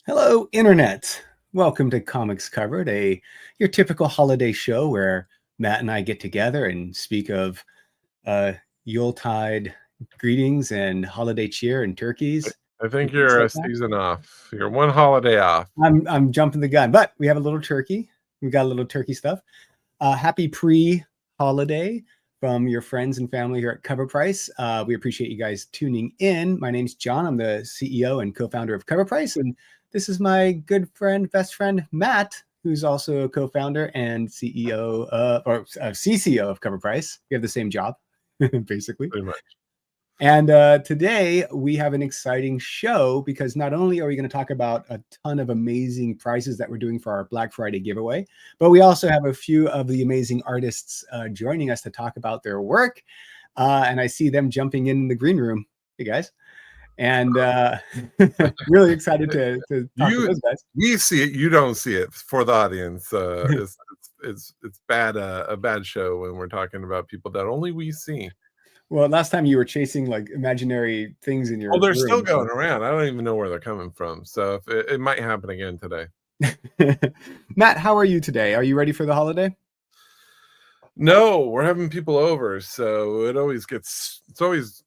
Hello, Internet. Welcome to Comics Covered, your typical holiday show where Matt and I get together and speak of Yuletide greetings and holiday cheer and turkeys. I think and things you're like a that. season off. You're one holiday off. I'm jumping the gun, but we have a little turkey. We got a little turkey stuff. Happy pre-holiday from your friends and family here at CovrPrice. We appreciate you guys tuning in. My name's John. I'm the CEO and co-founder of CovrPrice, and this is my good friend, best friend, Matt, who's also a co-founder and CEO or CCO of CovrPrice. We have the same job, basically. Pretty much. And today we have an exciting show because not only are we going to talk about a ton of amazing prizes that we're doing for our Black Friday giveaway, but we also have a few of the amazing artists joining us to talk about their work. And I see them jumping in the green room. Hey, guys. And really excited to talk to those guys. You see it, you don't see it. For the audience, it's bad, a bad show when we're talking about people that only we see. Well, last time you were chasing like imaginary things in your they're room, still going around. I don't even know where they're coming from. So it might happen again today. Matt, how are you today? Are you ready for the holiday? No, we're having people over, so it always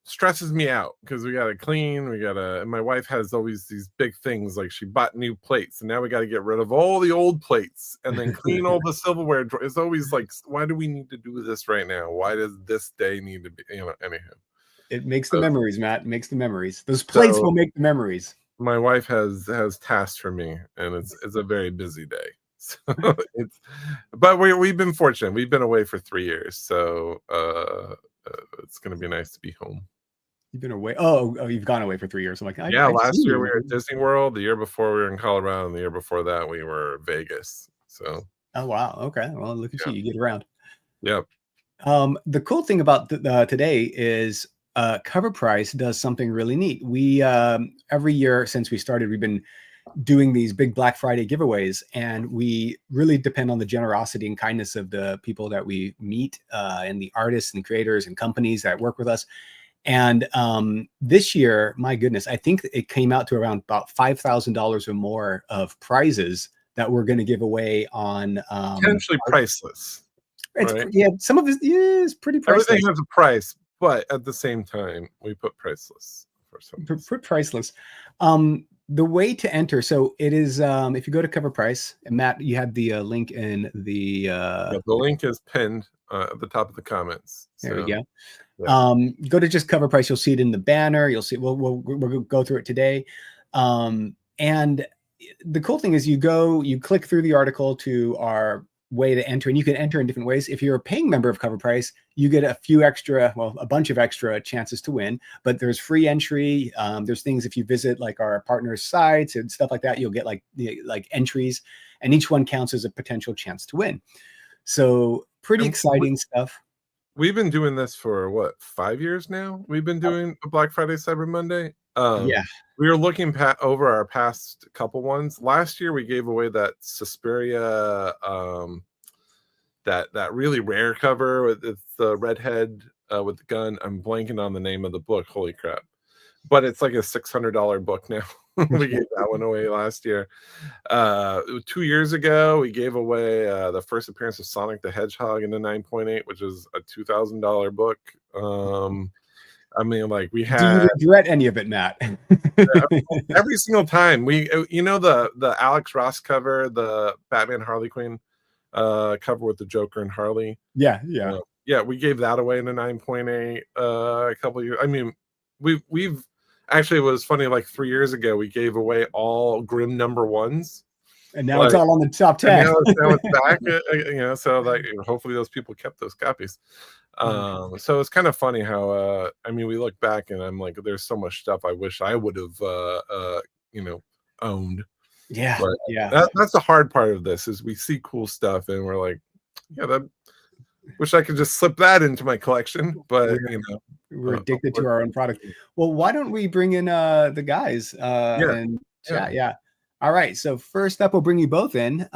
stresses me out because we gotta clean, and my wife has always these big things like she bought new plates, and now we got to get rid of all the old plates and then clean all the silverware. It's always like, why do we need to do this right now? Why does this day need to be? Anyhow, it makes the memories, Matt. It makes the memories. Those plates will make the memories. My wife has tasks for me, and it's a very busy day. So but we've been fortunate. We've been away for 3 years, so it's going to be nice to be home. You've been away? Oh, you've gone away for 3 years. I'm like, yeah. Last year we were at Disney World. The year before we were in Colorado, and the year before that we were Vegas. So. Oh wow. Okay. Well, look at you. You get around. Yep. The cool thing about today is CovrPrice does something really neat. We every year since we started, we've been doing these big Black Friday giveaways, and we really depend on the generosity and kindness of the people that we meet and the artists and creators and companies that work with us. And this year, my goodness, I think it came out to around about $5,000 or more of prizes that we're going to give away on potentially priceless. It's right? Yeah, some of it is pretty priceless. Everything has a price, but at the same time, we put priceless for some. Put priceless. The way to enter, so it is if you go to CovrPrice, and Matt, you have the link in the the link is pinned at the top of the comments. There we go. Yeah. Go to just CovrPrice, you'll see it in the banner. You'll see we'll go through it today. And the cool thing is you click through the article to our way to enter, and you can enter in different ways. If you're a paying member of CovrPrice, you get a bunch of extra chances to win, but there's free entry. There's things, if you visit like our partners' sites and stuff like that, you'll get like entries, and each one counts as a potential chance to win. So pretty exciting stuff. We've been doing this for what, 5 years now? We've been doing a Black Friday, Cyber Monday. Yeah. We were looking over our past couple ones. Last year we gave away that Suspiria, that really rare cover with the redhead with the gun. I'm blanking on the name of the book. Holy crap! But it's like a $600 book now. We gave that one away last year. 2 years ago, we gave away the first appearance of Sonic the Hedgehog in the 9.8, which is a $2,000 book. I mean, like we had. Do you regret any of it, Matt? Every single time the Alex Ross cover, the Batman Harley Quinn cover with the Joker and Harley. Yeah. We gave that away in a 9.8 a couple of years. I mean, we've actually, it was funny. Like 3 years ago, we gave away all Grimm #1s. And now it's all on the top 10. Now it's back, so like hopefully those people kept those copies. So it's kind of funny how I mean, we look back and I'm like, there's so much stuff I wish I would have owned. Yeah. But yeah. That's the hard part of this, is we see cool stuff and we're like, wish I could just slip that into my collection, but we're addicted to our own product. Well, why don't we bring in the guys and chat? Yeah. All right. So first up, we'll bring you both in.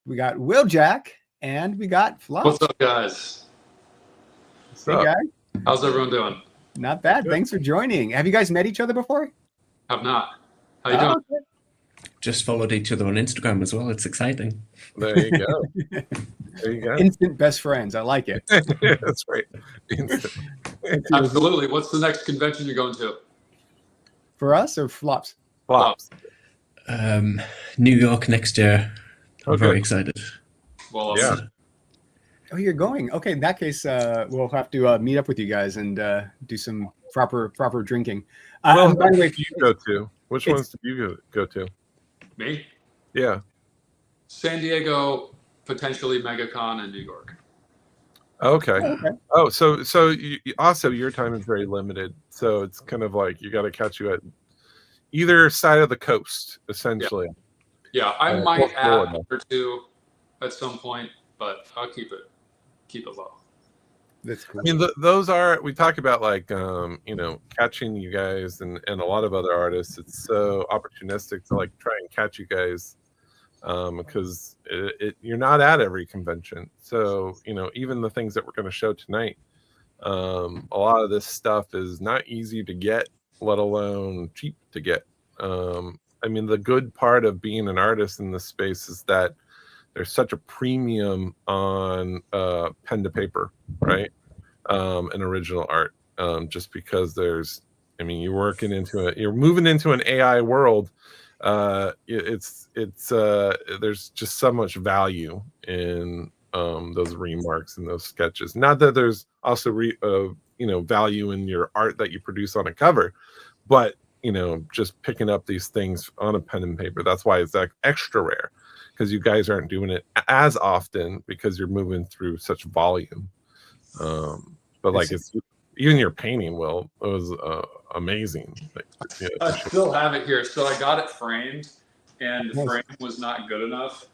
We got Will Jack and we got Flop. What's up, guys? Hey, guys. How's everyone doing? Not bad. Good. Thanks for joining. Have you guys met each other before? Have not. How you doing? Okay. just followed each other on Instagram as well. It's exciting. There you go. There you go. Instant best friends. I like it. That's right. Instant. Absolutely. What's the next convention you're going to? For us or flops? Flops. New York next year. I'm Okay. very excited. Well, Yeah. Oh, you're going. Okay, in that case, we'll have to meet up with you guys and do some proper drinking. Well, by the way, do you go to? Which ones do you go to? me? Yeah. San Diego, potentially MegaCon, and New York. Okay. okay. Oh, so you, also your time is very limited. So it's kind of like you got to catch you at either side of the coast, essentially. Yeah, I might North add Florida. one or two at some point, but I'll keep it low. That's cool. I mean, those are, we talk about like, catching you guys and a lot of other artists. It's so opportunistic to like try and catch you guys because you're not at every convention. So, even the things that we're going to show tonight, a lot of this stuff is not easy to get, let alone cheap to get. I mean, the good part of being an artist in this space is that there's such a premium on pen to paper, right? And original art, just because you're moving into an AI world. There's just so much value in those remarks and those sketches. Not that there's also value in your art that you produce on a cover, but just picking up these things on a pen and paper. That's why it's like extra rare, because you guys aren't doing it as often because you're moving through such volume. But like even your painting, Will, it was amazing. I still have it here. So I got it framed, and the frame was not good enough.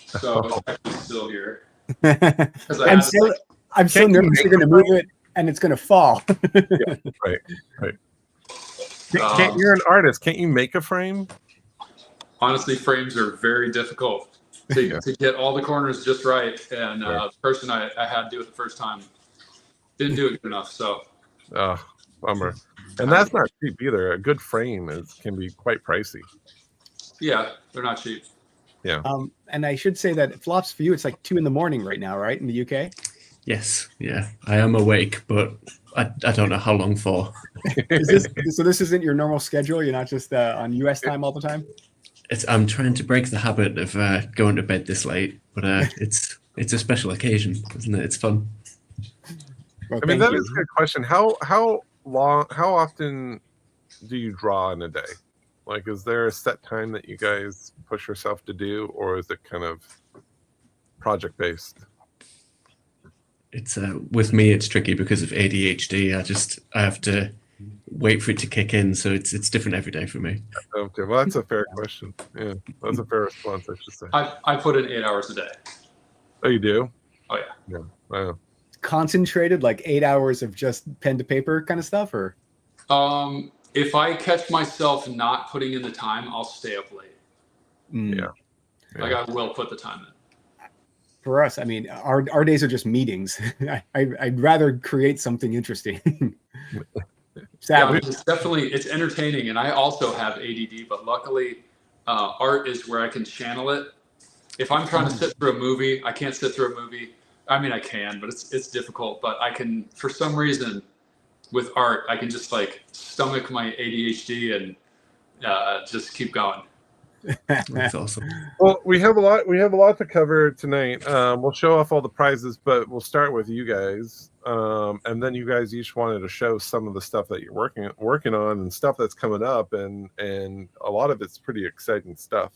So it's actually still here. I'm so nervous you're going to move it and it's going to fall. Yeah, right. You're an artist. Can't you make a frame? Honestly, frames are very difficult to get all the corners just right. And the person I had to do it the first time didn't do it good enough. So, bummer. And that's not cheap either. A good frame can be quite pricey. Yeah, they're not cheap. Yeah. And I should say that flops for you, it's like 2 a.m. right now, right, in the UK? Yes, yeah, I am awake, but I don't know how long for. So this isn't your normal schedule? You're not just on US time all the time? I'm trying to break the habit of going to bed this late, but it's a special occasion, isn't it? It's fun. Well, I mean, that is a good question. How often do you draw in a day? Like, is there a set time that you guys push yourself to do, or is it kind of project based? It's with me, it's tricky because of ADHD. I have to wait for it to kick in, so it's different every day for me. Okay, well, that's a fair question. Yeah, that's a fair response, I should say. I put in 8 hours a day. Oh, you do? Oh yeah. Yeah. Wow. Concentrated, like 8 hours of just pen to paper kind of stuff, or? If I catch myself not putting in the time, I'll stay up late. Yeah. Like I will put the time in. For us, I mean, our days are just meetings. I'd rather create something interesting. Yeah, it's entertaining, and I also have ADD, but luckily, art is where I can channel it. If I'm trying to sit through a movie, I can't sit through a movie. I mean, I can, but it's difficult. But I can, for some reason, with art, I can just like stomach my ADHD and just keep going. That's awesome. Well, we have a lot to cover tonight. We'll show off all the prizes, but we'll start with you guys, and then you guys each wanted to show some of the stuff that you're working on and stuff that's coming up, and a lot of it's pretty exciting stuff.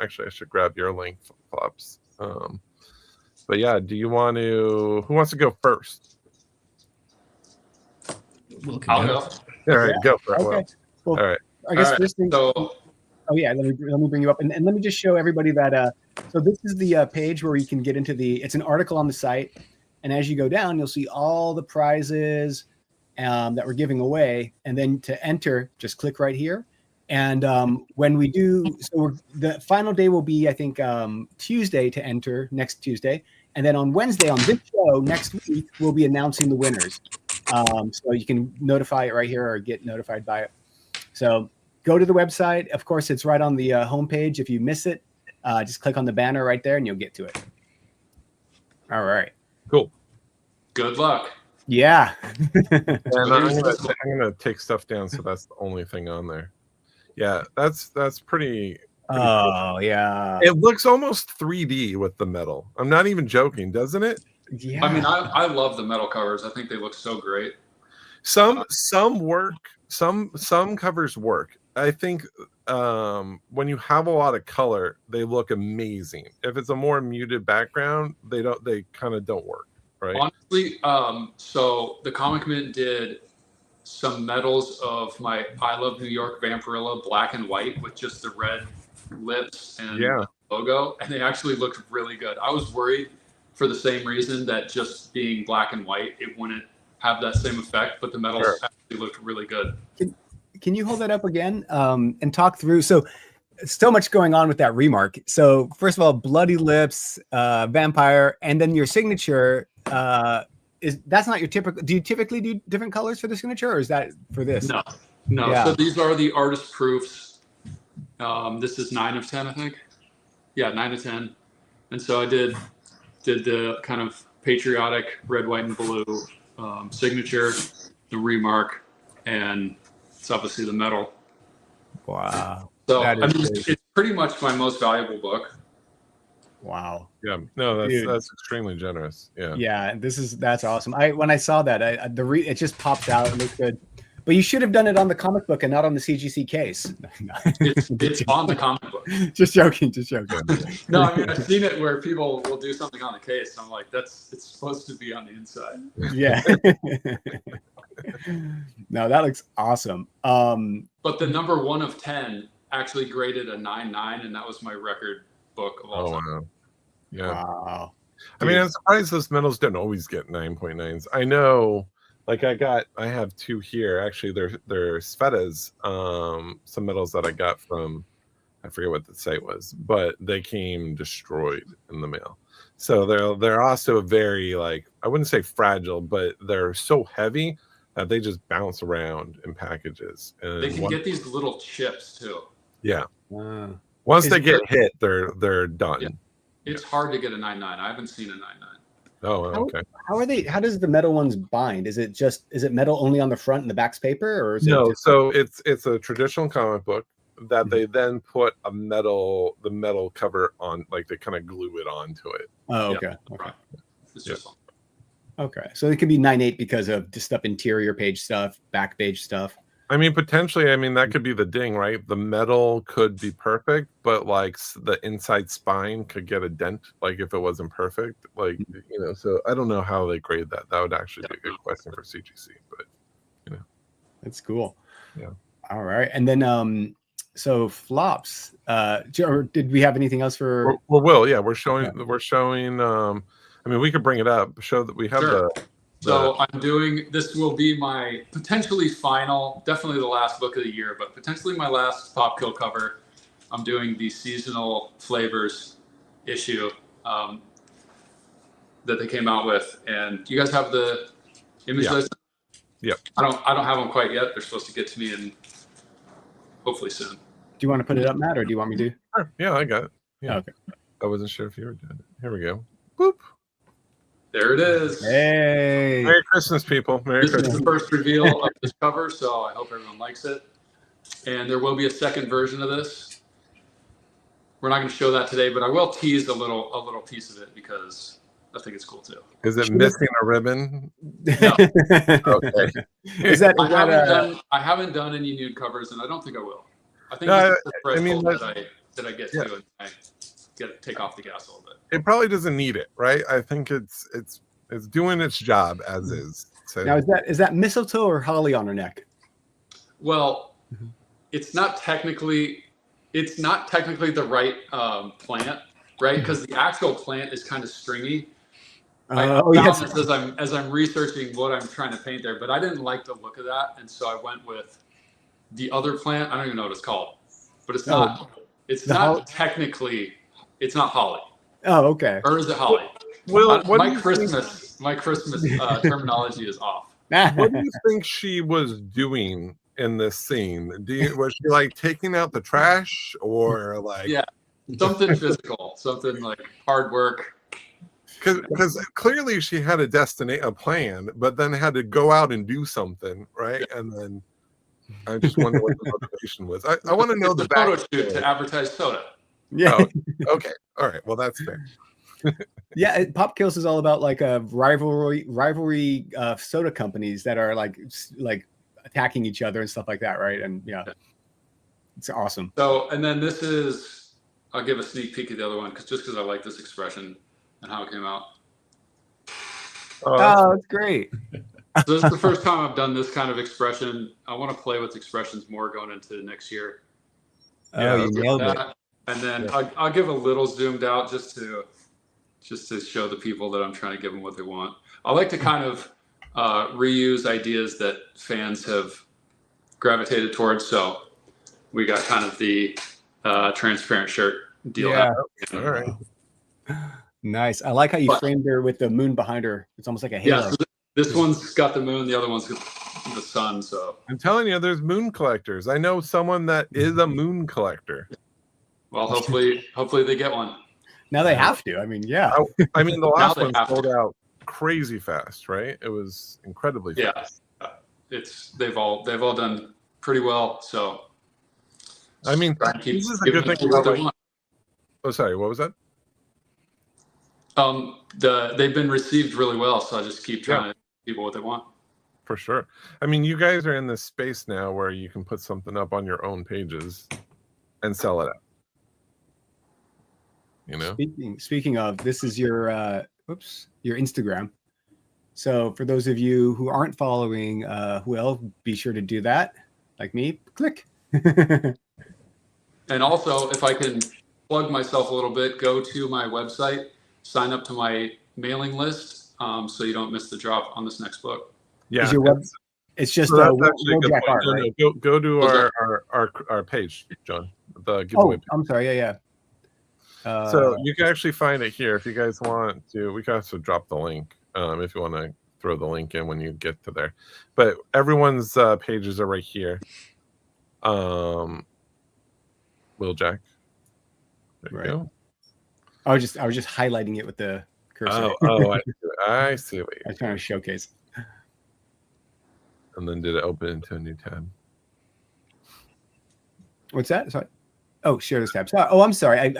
Actually, I should grab your link, Flops. But yeah, who wants to go first? I'll go. All right, go for it. Okay. Well, all right. I guess All first thing. So, oh yeah, let me bring you up, and let me just show everybody that. So this is the page where you can get into it's an article on the site, and as you go down, you'll see all the prizes that we're giving away, and then to enter, just click right here. And when we do, the final day will be, I think, Tuesday to enter, next Tuesday. And then on Wednesday, on this show next week, we'll be announcing the winners. So you can notify it right here or get notified by it. So go to the website. Of course, it's right on the homepage. If you miss it, just click on the banner right there and you'll get to it. All right. Cool. Good luck. Yeah. And I'm gonna take stuff down, so that's the only thing on there. Yeah, that's pretty Oh cool. yeah. It looks almost 3D with the metal. I'm not even joking, doesn't it? Yeah. I mean, I love the metal covers. I think they look so great. Some work. Some covers work. I think when you have a lot of color, they look amazing. If it's a more muted background, they kind of don't work, right? Honestly, so the Comic Mint did some medals of my I Love New York Vampirella black and white with just the red lips and logo, and they actually looked really good. I was worried for the same reason that just being black and white, it wouldn't have that same effect, but the medals actually looked really good. Can you hold that up again and talk through? So much going on with that Remark. So first of all, bloody lips, vampire, and then your signature. That's not your typical. Do you typically do different colors for the signature, or is that for this? No. Yeah. So these are the artist proofs. This is 9 of 10, I think. Yeah, 9 of 10. And so I did the kind of patriotic red, white, and blue signature, the Remark, and it's obviously the metal. Wow. So I mean, it's pretty much my most valuable book. Wow. Yeah. No, that's extremely generous. Yeah. Yeah. That's awesome. When I saw that, it just popped out. It looked good. But you should have done it on the comic book and not on the CGC case. It's on the comic book. Just joking. No, I mean, I've seen it where people will do something on the case. I'm like, it's supposed to be on the inside. Yeah. No, that looks awesome. But the number 1 of 10 actually graded a 9.9, and that was my record book of all time. Wow. Yeah. Wow. I mean, I'm surprised those medals don't always get 9.9s. I know. Like I have 2 here. Actually, they're Sveta's, some medals that I got from, I forget what the site was, but they came destroyed in the mail. So they're also very, like, I wouldn't say fragile, but they're so heavy that they just bounce around in packages. And they can get these little chips too. Yeah. Once they get hit, they're done. Yeah. It's hard to get a 9.9. I haven't seen a 9.9. Oh, okay. How does the metal ones bind? Is it metal only on the front and the back's paper, or is no? It so it's a traditional comic book that they then put the metal cover on, like they kind of glue it onto it. Oh, okay. Okay. It's just Okay, so it could be 9.8 because of just up interior page stuff, back page stuff. I mean, potentially, I mean, that could be the ding, right? The metal could be perfect, but like the inside spine could get a dent, like if it wasn't perfect, like, you know, so I don't know how they grade that. That would actually be a good question for CGC, but, you know. That's cool. Yeah. All right. And then, so flops, or did we have anything else for? Well, Will, yeah, we're showing, I mean, we could bring it up, show that we have So I'm doing, this will be my potentially final, definitely the last book of the year, but potentially my last Pop Kill cover. I'm doing the seasonal flavors issue that they came out with, and you guys have the image list. Yeah. I don't have them quite yet. They're supposed to get to me in hopefully soon. Do you want to put it up, Matt, or do you want me to? Sure. Yeah, I got it. Yeah. Okay. I wasn't sure if you were doing it. Here we go. Boop. There it is. Hey. Merry Christmas, people. Merry This Christmas. is the first reveal of this cover, so I hope everyone likes it. And there will be a second version of this. We're not going to show that today, but I will tease a little piece of it because I think it's cool too. Is it missing a ribbon? No. Okay. I haven't done any nude covers, and I don't think I will. I think No, this is the threshold that I get yeah. to, and I take off the gas a little bit. It probably doesn't need it, right? I think it's doing its job as is. So Now, is that mistletoe or holly on her neck? Well, it's not technically the right plant, right? Because the actual plant is kind of stringy. I found this as I'm researching what I'm trying to paint there, but I didn't like the look of that, and so I went with the other plant. I don't even know what it's called, but it's not. It's not technically. It's not holly. Oh, okay. Or is it holly? Will, my Christmas terminology is off. What do you think she was doing in this scene? Was she like taking out the trash or like? Yeah, something physical, something like hard work. Because clearly she had a plan, but then had to go out and do something, right? Yeah. And then I just wonder what the motivation was. I want to know the photo shoot to advertise soda. Yeah. Oh, okay. All right. Well, that's fair. Yeah, Pop Kills is all about like a rivalry soda companies that are like attacking each other and stuff like that, right? And yeah, it's awesome. So, and then this is, I'll give a sneak peek at the other one because I like this expression and how it came out. Oh, that's great. So this is the first time I've done this kind of expression. I want to play with expressions more going into next year. Oh, you nailed it. And then I'll give a little zoomed out just to show the people that I'm trying to give them what they want. I like to kind of reuse ideas that fans have gravitated towards. So we got kind of the transparent shirt deal. Yeah. All right. Nice. I like how you framed her with the moon behind her. It's almost like a halo. Yeah, so this one's got the moon, the other one's got the sun. So I'm telling you, there's moon collectors. I know someone that is a moon collector. Well, hopefully they get one. Now they have to. I mean, yeah. I mean, the last one sold out crazy fast, right? It was incredibly fast. Yeah, they've all done pretty well. So, I mean, this is a good thing about like. Oh, sorry. What was that? They've been received really well, so I just keep trying to give people what they want. For sure. I mean, you guys are in this space now where you can put something up on your own pages and sell it out. You know. Speaking of, this is your your Instagram. So for those of you who aren't following be sure to do that. Like me, click. And also, if I can plug myself a little bit, go to my website, sign up to my mailing list, so you don't miss the drop on this next book. Yeah, it's just art, right? Go to our page, John. The giveaway page. I'm sorry. Yeah. So you can actually find it here if you guys want to. We can also drop the link if you want to throw the link in when you get to there. But everyone's pages are right here. Wheeljack. There you go. I was just highlighting it with the cursor. I see what I was trying to showcase. And then did it open into a new tab? What's that? Sorry. Oh, share this tab. Oh, I'm sorry.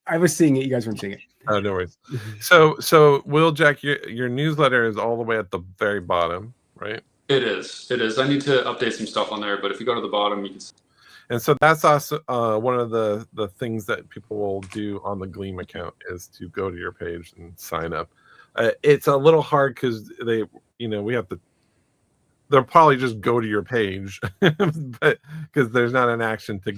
I was seeing it. You guys weren't seeing it. Oh, no worries. So Wheeljack, your newsletter is all the way at the very bottom, right? It is. I need to update some stuff on there, but if you go to the bottom, you can see. And so that's also one of the things that people will do on the Gleam account is to go to your page and sign up. It's a little hard because we have to. They'll probably just go to your page, but because there's not an action to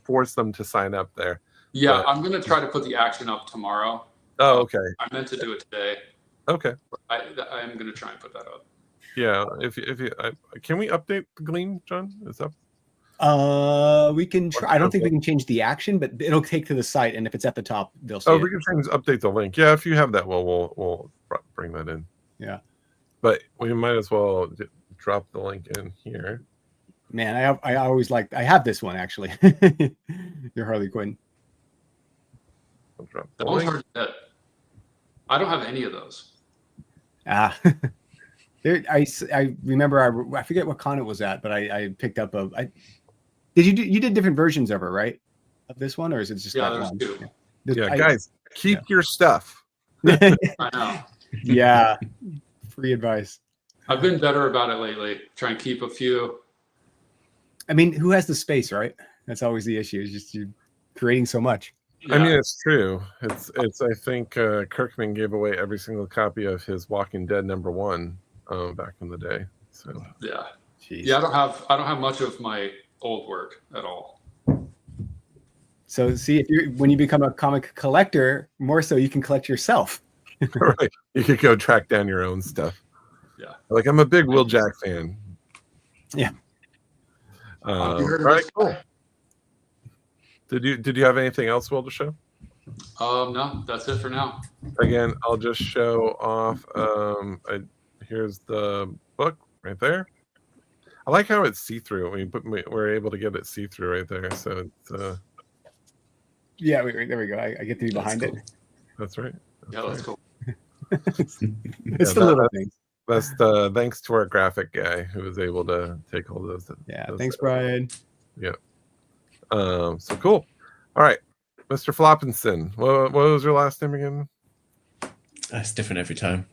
force them to sign up there. Yeah, I'm gonna try to put the action up tomorrow. Oh, okay. I meant to do it today. Okay. I'm gonna try and put that up. Yeah. If you can we update the Gleam, John? Is that? We can try. I don't think we can change the action, but it'll take to the site, and if it's at the top, they'll see. Oh, we can update the link. Yeah, if you have that, we'll bring that in. Yeah. But we might as well drop the link in here. Man, I always I have this one actually. Your Harley Quinn. That one's hard to get. I don't have any of those. I remember I forget what con it was at, but I picked up you did different versions of her, right? Of this one, or is it just that one? Two. Yeah, guys, keep your stuff. I know. Yeah. Free advice. I've been better about it lately. Try and keep a few. I mean, who has the space, right? That's always the issue. Is just you creating so much. Yeah. I mean, it's true. It's. I think Kirkman gave away every single copy of his Walking Dead #1 back in the day. So yeah. Jeez. Yeah, I don't have much of my old work at all. So see, when you become a comic collector, more so you can collect yourself. Right. You could go track down your own stuff. Yeah. Like I'm a big Wheeljack fan. Yeah. All right, cool. Did you have anything else, Will, to show? No, that's it for now. Again, I'll just show off. Here's the book right there. I like how it's see-through. We're able to get it see-through right there. So it's Yeah, there we go. I get to be behind cool. it. That's right. That's cool. It's the little things. That's the thanks to our graphic guy who was able to take all those. Yeah, thanks, Brian. Yeah. So cool. All right, Mr. Floppinson. What was your last name again? It's different every time.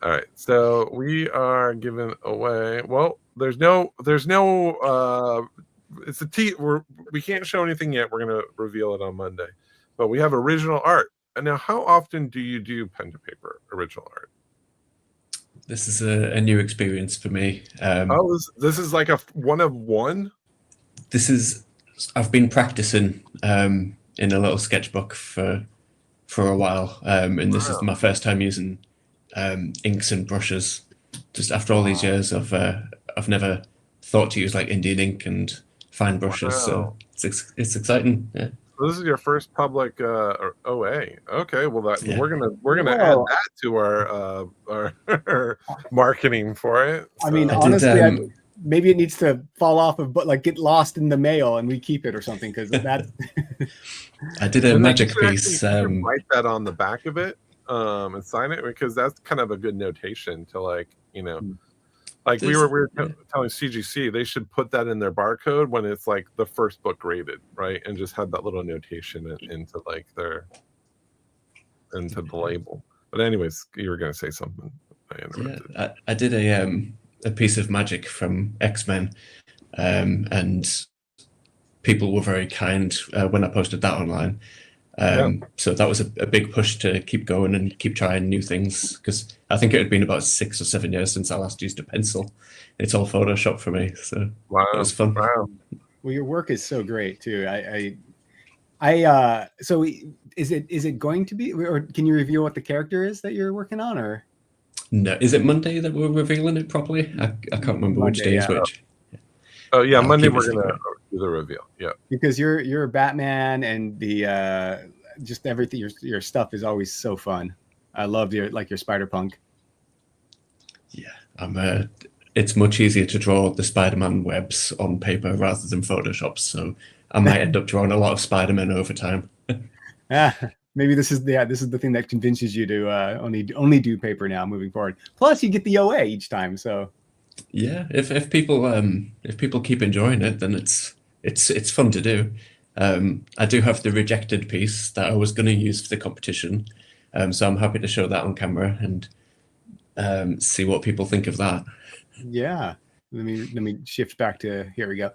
All right, so we are giving away. Well, there's no. It's we can't show anything yet. We're gonna reveal it on Monday, but we have original art. And now, how often do you do pen to paper original art? This is a new experience for me. This is like a one of one. I've been practicing in a little sketchbook for a while, and this is my first time using inks and brushes. Just after all these years, I've never thought to use like Indian ink and fine brushes, so it's exciting. Yeah. So this is your first public OA. Okay, well we're gonna add that to our marketing for it. So. I mean, honestly, maybe it needs to fall off of, but like get lost in the mail and we keep it or something, because that. I did a magic piece. Write that on the back of it and sign it, because that's kind of a good notation to like Like we were telling CGC, they should put that in their barcode when it's like the first book graded, right? And just have that little notation into like into the label. But anyways, you were going to say something. I interrupted. Yeah, I did a piece of magic from X-Men, and people were very kind when I posted that online. So that was a big push to keep going and keep trying new things, because I think it had been about 6 or 7 years since I last used a pencil. It's all Photoshop for me, so it was fun. Wow. Well, your work is so great too. So is it going to be, or can you reveal what the character is that you're working on, or? No, is it Monday that we're revealing it properly? I can't remember which day is which. Oh yeah, Monday we're gonna do the reveal. Yeah, because you're Batman, and the just everything. Your stuff is always so fun. I love your Spider-Punk. Yeah, it's much easier to draw the Spider-Man webs on paper rather than Photoshop, so I might end up drawing a lot of Spider-Man over time. Maybe this is the thing that convinces you to only do paper now moving forward. Plus, you get the OA each time, so. Yeah, if people keep enjoying it, then it's fun to do. I do have the rejected piece that I was going to use for the competition, so I'm happy to show that on camera and see what people think of that. Yeah, let me shift back to here. We go.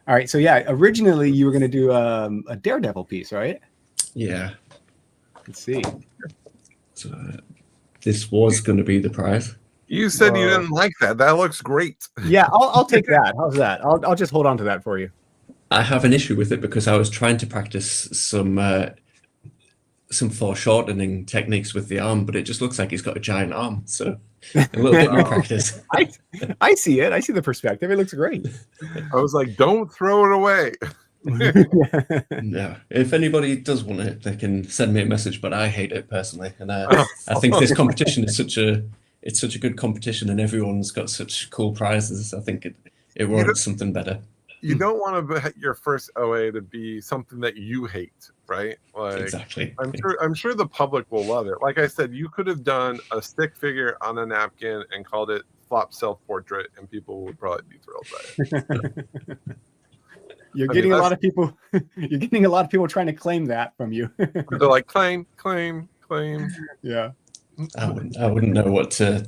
All right, so yeah, originally you were going to do a Daredevil piece, right? Yeah. Let's see. So this was going to be the prize. You said you didn't like that. That looks great. Yeah, I'll take that. How's that? I'll just hold on to that for you. I have an issue with it because I was trying to practice some foreshortening techniques with the arm, but it just looks like he's got a giant arm. So a little bit more practice. I see it. I see the perspective. It looks great. I was like, don't throw it away. No, if anybody does want it, they can send me a message, but I hate it personally, and I think this competition is such a good competition, and everyone's got such cool prizes. I think it warrants something better. You don't want to your first OA to be something that you hate, right? Like, exactly. I'm sure the public will love it. Like I said, you could have done a stick figure on a napkin and called it Flop Self-Portrait, and people would probably be thrilled by it. You're getting a lot of people. You're getting a lot of people trying to claim that from you. They're like, claim. Yeah. I wouldn't know what to.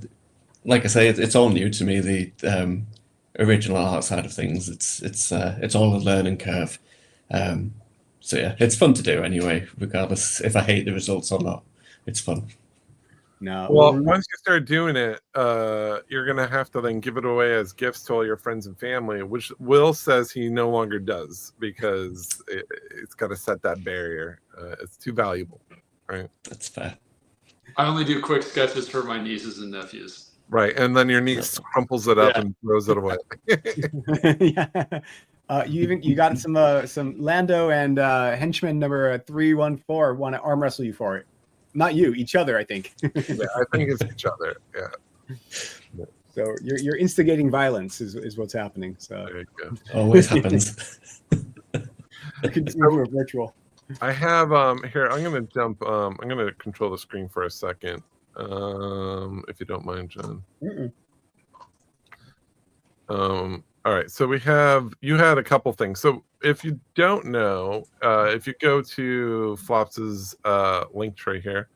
Like I say, it's all new to me. The original art side of things. It's all a learning curve. So yeah, it's fun to do anyway, regardless if I hate the results or not. It's fun. No. Well, once you start doing it, you're gonna have to then give it away as gifts to all your friends and family, which Will says he no longer does because it's got to set that barrier. It's too valuable, right? That's fair. I only do quick sketches for my nieces and nephews. Right, and then your niece crumples it up and throws it away. Yeah. You got some Lando and henchman number 314 want to arm wrestle you for it. Not you, each other, I think. Yeah, I think it's each other. Yeah. So you're instigating violence is what's happening. So There you go. Always happens. We're virtual. I have here. I'm gonna jump. I'm gonna control the screen for a second, if you don't mind, John. All right. So you had a couple things. So if you don't know, if you go to Flops's link tree here,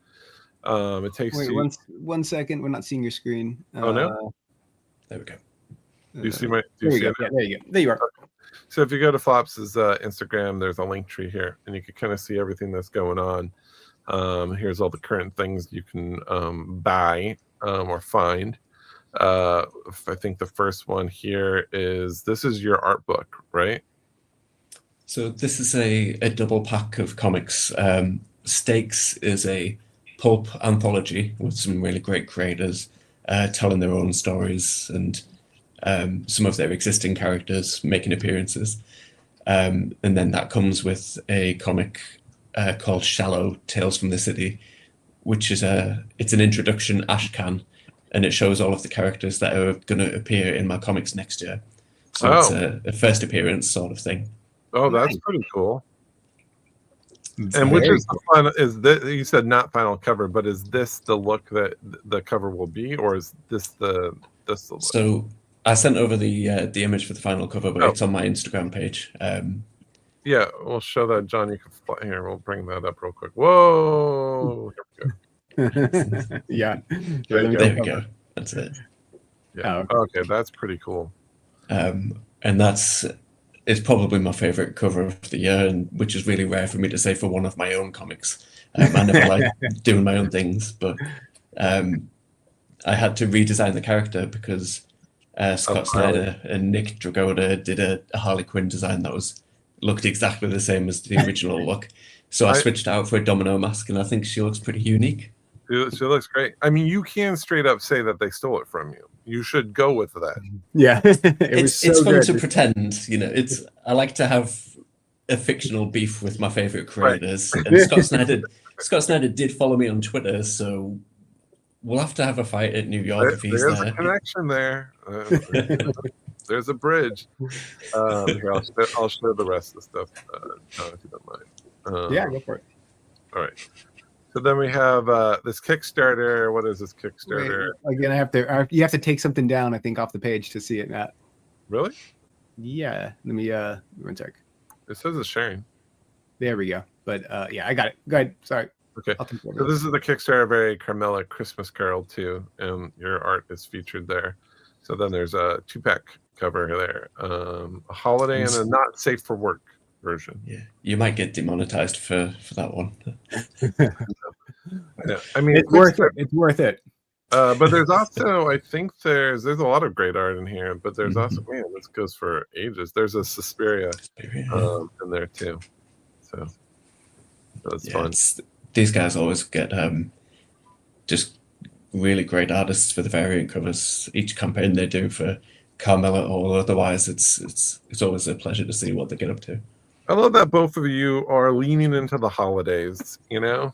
it takes you. One second. We're not seeing your screen. Oh no. There we go. Do you see my? There you go. Yeah, there you go. There you are. Okay. So if you go to Flops's Instagram, there's a link tree here, and you can kind of see everything that's going on. Here's all the current things you can buy or find. I think the first one here this is your art book, right? So this is a double pack of comics. Stakes is a pulp anthology with some really great creators telling their own stories and some of their existing characters making appearances. And then that comes with a comic called Shallow Tales from the City, which is it's an introduction ashcan, and it shows all of the characters that are going to appear in my comics next year. So it's a first appearance sort of thing. Oh, that's pretty cool. And which is the final? Is this, you said not final cover, but is this the look that the cover will be, or is this the look? So I sent over the image for the final cover, but it's on my Instagram page. Yeah, we'll show that, John. You can fly here. We'll bring that up real quick. Whoa! Here we go. Yeah. There we go. That's it. Yeah. Oh, okay, that's pretty cool. And it's probably my favorite cover of the year, and which is really rare for me to say for one of my own comics. I never like doing my own things, but I had to redesign the character because Scott Snyder and Nick Dragotta did a Harley Quinn design that looked exactly the same as the original look. So I switched out for a domino mask, and I think she looks pretty unique. She looks great. I mean, you can straight up say that they stole it from you. You should go with that. Yeah, it's fun to pretend. You know, I like to have a fictional beef with my favorite creators. Right. And Scott Snyder did follow me on Twitter, so we'll have to have a fight at New York if he's there. There's a connection there. There's a bridge. Here, I'll show the rest of the stuff, John, if you don't mind. Yeah, go for it. All right. So then we have this Kickstarter. What is this Kickstarter? Wait, again, you have to take something down, I think, off the page to see it, Matt. Really? Yeah. Let me one sec. It says it's sharing. There we go. But yeah, I got it. Go ahead. Sorry. Okay. So this is the Kickstarter Very Carmela Christmas Carol 2, and your art is featured there. So then there's a 2-pack cover there, a holiday and a not safe for work version. Yeah, you might get demonetized for that one. Yeah. I mean, it's worth it. It's worth it. But there's also, I think there's a lot of great art in here, but there's also, man, this goes for ages. There's a Suspiria in there too. So that's fun. These guys always get just really great artists for the variant covers. Each campaign they do for Carmela or otherwise, it's always a pleasure to see what they get up to. I love that both of you are leaning into the holidays, you know,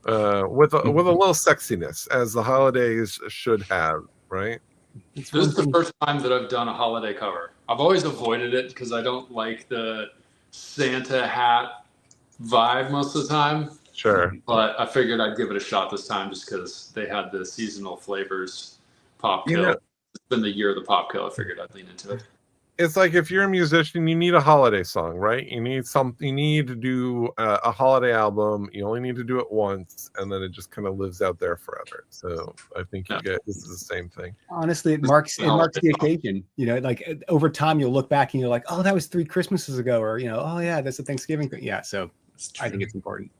with a little sexiness, as the holidays should have, right? This is the first time that I've done a holiday cover. I've always avoided it because I don't like the Santa hat vibe most of the time. Sure. But I figured I'd give it a shot this time just because they had the seasonal flavors pop kill. It's been the year of the pop kill. I figured I'd lean into it. It's like if you're a musician, you need a holiday song, right? You need to do a holiday album. You only need to do it once, and then it just kind of lives out there forever. So I think this is the same thing. Honestly, it marks the occasion. You know, like over time, you'll look back and you're like, oh, that was 3 Christmases ago, or oh yeah, that's a Thanksgiving. Yeah, so I think it's important.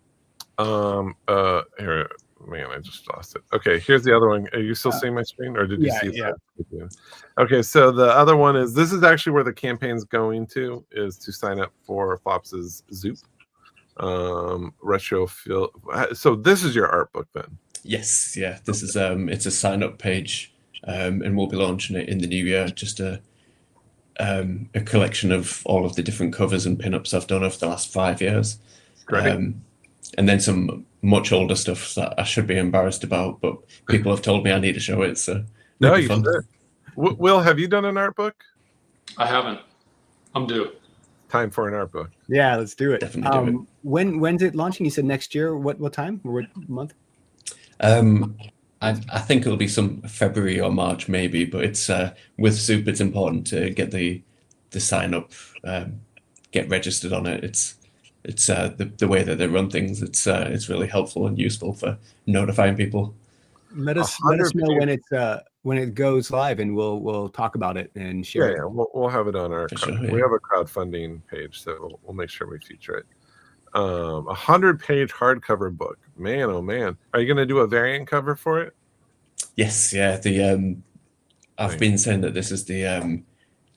Here, man, I just lost it. Okay, here's the other one. Are you still seeing my screen, or did you see it? Yeah. Okay, so the other one this is actually where the campaign's going to, is to sign up for Flops's Zoop retro feel. So this is your art book then? Yes, yeah. This is it's a sign up page, and we'll be launching it in the new year. Just a collection of all of the different covers and pinups I've done over the last 5 years. Great. And then some much older stuff that I should be embarrassed about, but people have told me I need to show it. So no, you should. Will, have you done an art book? I haven't. I'm due. Time for an art book. Yeah, let's do it. Definitely do it. When's it launching? You said next year. What time or what month? I think it'll be some February or March maybe, but it's with Zoop. It's important to get the sign up, get registered on it. It's the way that they run things. It's really helpful and useful for notifying people. Let us know when it goes live, and we'll talk about it and share it. Yeah, we'll have it on our. We have a crowdfunding page, so we'll make sure we feature it. 100-page hardcover book. Man, oh man, are you going to do a variant cover for it? Yes, yeah. I've been saying that this is the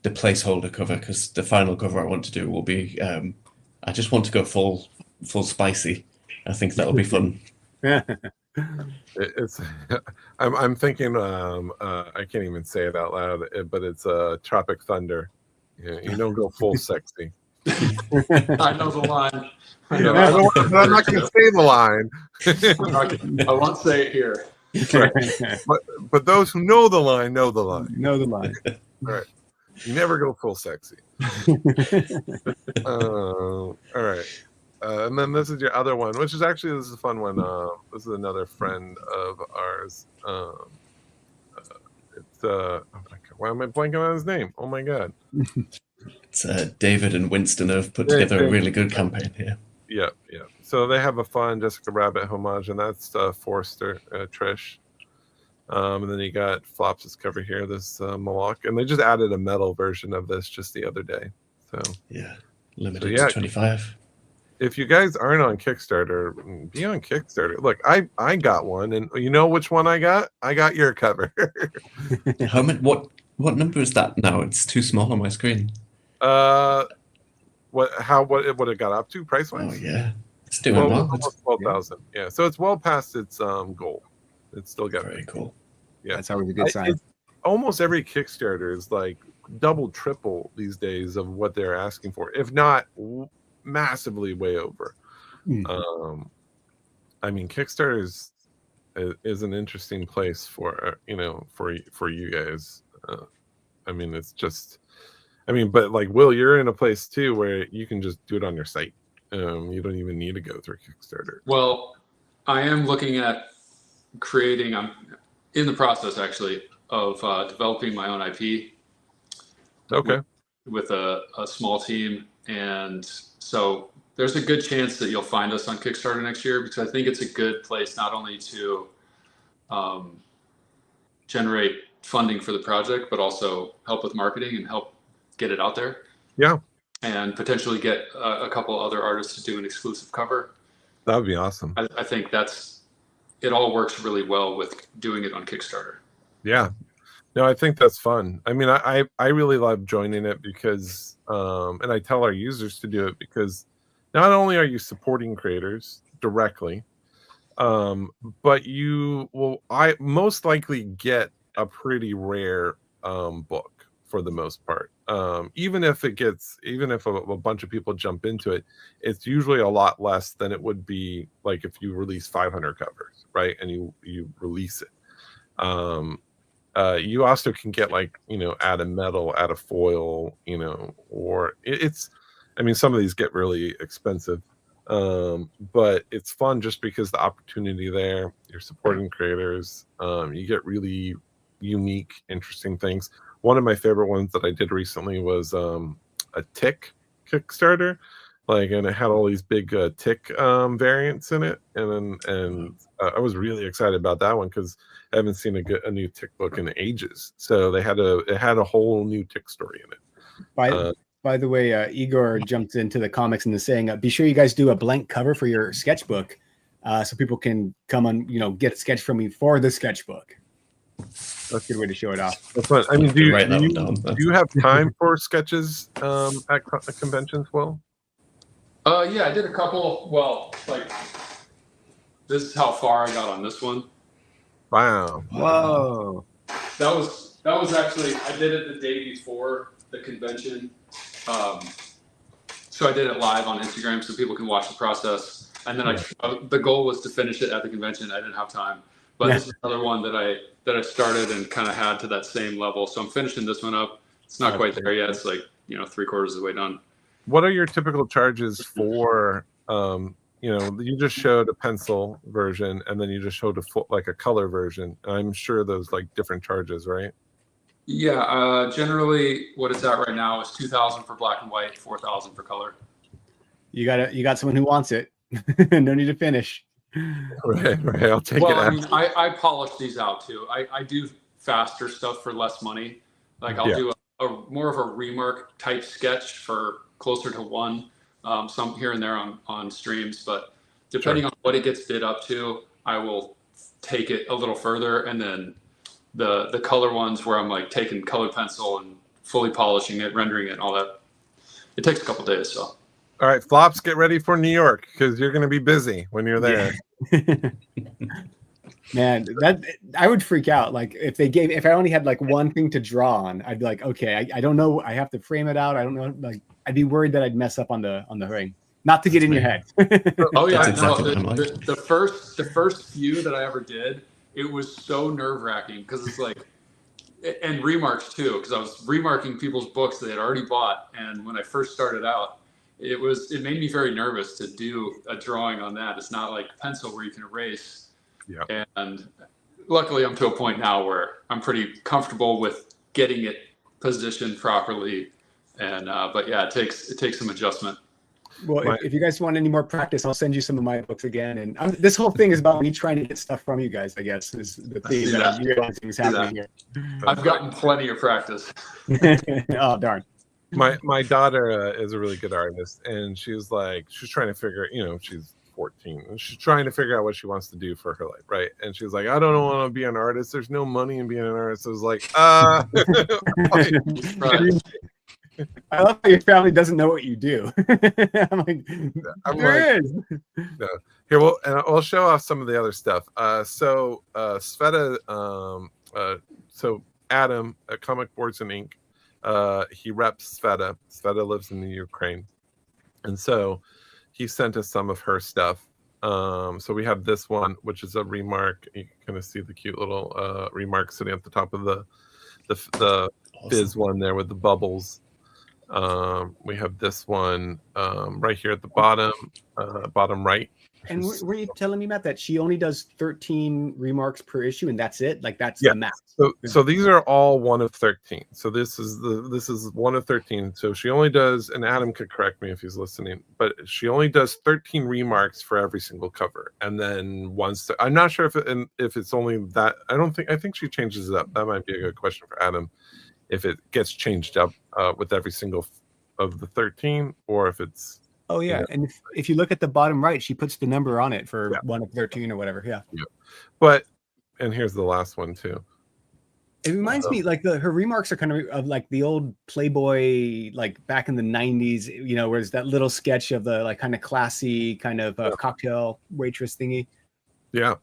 placeholder cover, because the final cover I want to do will be. I just want to go full spicy. I think that'll be fun. It's I'm thinking I can't even say it out loud, but it's Tropic Thunder. You don't go full sexy. I know the line. I'm not going to say the line. I won't say it here. Right. But those who know the line know the line. Know the line. All right. You never go full sexy. All right. And then this is your other one, which is actually, this is a fun one. This is another friend of ours. It's oh my God, why am I blanking on his name? Oh my God. It's David and Winston have put together a really good campaign here. Yeah. So they have a fun Jessica Rabbit homage, and that's Forrester, Trish. And then you got Flops' cover here, this Malak, and they just added a metal version of this just the other day. So yeah, limited to 25. If you guys aren't on Kickstarter, be on Kickstarter. Look, I got one, and you know which one I got? I got your cover. How many? What number is that now? It's too small on my screen. What it got up to price wise? Oh yeah, it's doing well. Almost 12,000. Yeah, so it's well past its goal. It's still got very cool. Yeah, that's always a good sign. Almost every Kickstarter is like double, triple these days of what they're asking for, if not massively way over. I mean, Kickstarter is an interesting place for for you guys. I mean, it's just, but like Will, you're in a place too where you can just do it on your site. You don't even need to go through Kickstarter. Well, I am looking at creating. I'm in the process actually of developing my own IP. Okay. With a small team, and so there's a good chance that you'll find us on Kickstarter next year, because I think it's a good place not only to generate funding for the project, but also help with marketing and help get it out there. Yeah. And potentially get a couple other artists to do an exclusive cover. That would be awesome. I think it all works really well with doing it on Kickstarter. Yeah. No, I think that's fun. I mean, I really love joining it because, and I tell our users to do it because not only are you supporting creators directly, but you will most likely get a pretty rare book for the most part. Even if a bunch of people jump into it, it's usually a lot less than it would be like if you release 500 covers, right? And you release it. You also can get add a metal, add a foil, or it's, some of these get really expensive, but it's fun just because the opportunity there, you're supporting creators, you get really unique, interesting things. One of my favorite ones that I did recently was a tick Kickstarter, and it had all these big tick variants in it, and I was really excited about that one because I haven't seen a new tick book in ages. So it had a whole new tick story in it. By the way, Igor jumped into the comics and is saying, be sure you guys do a blank cover for your sketchbook, so people can come on, get a sketch from me for the sketchbook. That's a good way to show it off. That's fun. Do you have time for sketches at conventions, Will? Yeah, I did a couple. Well, this is how far I got on this one. Wow. Whoa. That was actually, I did it the day before the convention. So I did it live on Instagram so people can watch the process. And then the goal was to finish it at the convention. I didn't have time. But this is another one that I started and kind of had to that same level. So I'm finishing this one up. It's not quite there yet. It's like, 3/4 of the way done. What are your typical charges for, you just showed a pencil version and then you just showed a color version. I'm sure those like different charges, right? Yeah, generally what it's at right now is 2,000 for black and white, 4,000 for color. You got someone who wants it. No need to finish. Right. I'll take it. Well, I mean, I polish these out too. I do faster stuff for less money. Like I'll do a more of a remark type sketch for closer to 1, some here and there on streams. But depending on what it gets bid up to, I will take it a little further. And then the color ones where I'm like taking colored pencil and fully polishing it, rendering it, and all that. It takes a couple days. So. All right, Flops, get ready for New York because you're going to be busy when you're there. Yeah. Man, I would freak out. Like if I only had like one thing to draw on, I'd be like, okay, I don't know. I have to frame it out. I don't know. Like I'd be worried that I'd mess up on the ring. Not to get in your head. Oh yeah, exactly the first few that I ever did, it was so nerve-wracking because it's like, and remarks too, because I was remarking people's books they had already bought, and when I first started out, it made me very nervous to do a drawing on that. It's not like pencil where you can erase. Yeah. And luckily I'm to a point now where I'm pretty comfortable with getting it positioned properly. And but yeah, it takes some adjustment. Well, if you guys want any more practice, I'll send you some of my books again. And this whole thing is about me trying to get stuff from you guys, I guess, is the thing that I'm realizing is happening here. I've gotten plenty of practice. Oh, darn. My daughter is a really good artist, and she's trying to figure, she's 14, and she's trying to figure out what she wants to do for her life, right? And she's like, I don't want to be an artist. There's no money in being an artist. I was like, I love how your family doesn't know what you do. I'm like, there is. No. Here, I'll show off some of the other stuff. So Sveta, so Adam at Comic Boards and Ink, he reps Sveta. Sveta lives in the Ukraine, and so he sent us some of her stuff. So we have this one, which is a Remark. You can kind of see the cute little Remark sitting at the top of the awesome. Fizz one there with the bubbles. We have this one right here at the bottom right. And were you telling me, Matt, that she only does 13 remarks per issue, and that's it? Like that's the max. So these are all 1 of 13. So this is 1 of 13. So she only does, and Adam could correct me if he's listening, but she only does 13 remarks for every single cover. And then I'm not sure if it's only that. I think she changes it up. That might be a good question for Adam, if it gets changed up with every single of the 13, or if it's. Oh yeah, and if you look at the bottom right, she puts the number on it for 1 of 13 or whatever. Yeah. And here's the last one too. It reminds me, like her remarks are kind of like the old Playboy, like back in the 90s. Where there's that little sketch of the like kind of classy kind of cocktail waitress thingy. Yeah,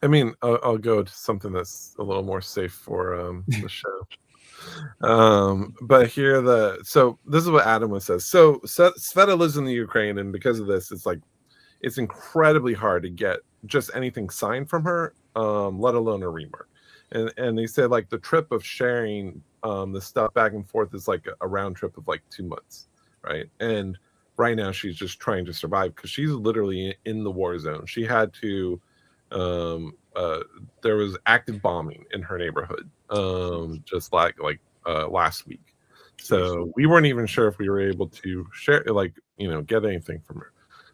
I mean, I'll go to something that's a little more safe for the show. But here so this is what Adam says. So Sveta lives in the Ukraine, and because of this, it's incredibly hard to get just anything signed from her, let alone a remark. And they said like the trip of sharing the stuff back and forth is like a round trip of like 2 months, right? And right now she's just trying to survive because she's literally in the war zone. She had to there was active bombing in her neighborhood just last week, so we weren't even sure if we were able to share get anything from her.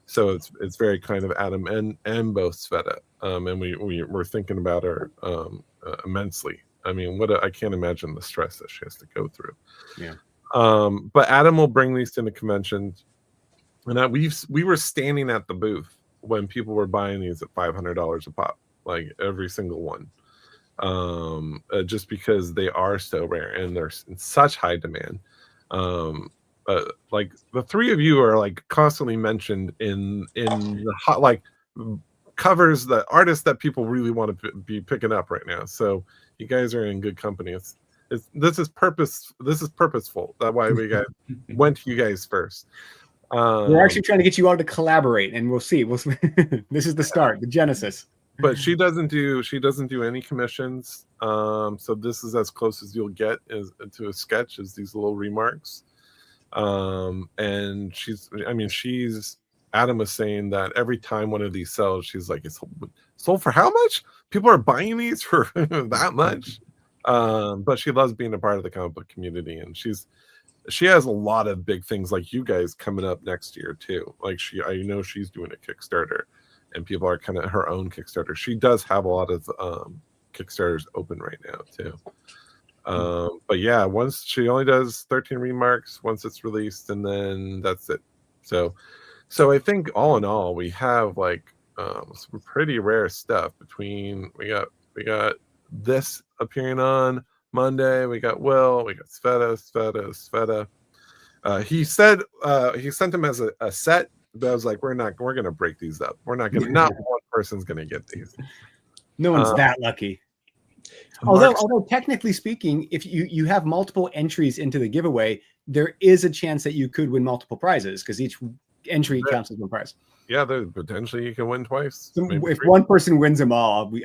So it's very kind of Adam and both Sveta, and we're thinking about her immensely. I mean, I can't imagine the stress that she has to go through. Yeah. But Adam will bring these into conventions, and we were standing at the booth when people were buying these at $500 a pop, like every single one, just because they are so rare and they're in such high demand. Like the three of you are like constantly mentioned in the hot covers, the artists that people really want to be picking up right now. So you guys are in good company. This is purposeful. That's why we went to you guys first. We're actually trying to get you all to collaborate, and we'll see. This is the start, the genesis. But she doesn't do any commissions. So this is as close as you'll get to a sketch, is these little remarks. And Adam was saying that every time one of these sells, she's like, it's sold for how much? People are buying these for that much. But she loves being a part of the comic book community, and she has a lot of big things like you guys coming up next year too. Like I know she's doing a Kickstarter, and people are kind of her own Kickstarter. She does have a lot of Kickstarters open right now too. But yeah, once she only does 13 remarks once it's released, and then that's it. So I think all in all, we have like some pretty rare stuff. Between we got this appearing on Monday, we got Will, we got Sveta. He said he sent them as a set, but I was like, we're gonna break these up. We're not gonna not one person's gonna get these. No one's that lucky. Although technically speaking, if you have multiple entries into the giveaway, there is a chance that you could win multiple prizes, because each entry counts as one prize. Yeah, potentially you can win twice. So if one person wins them all, then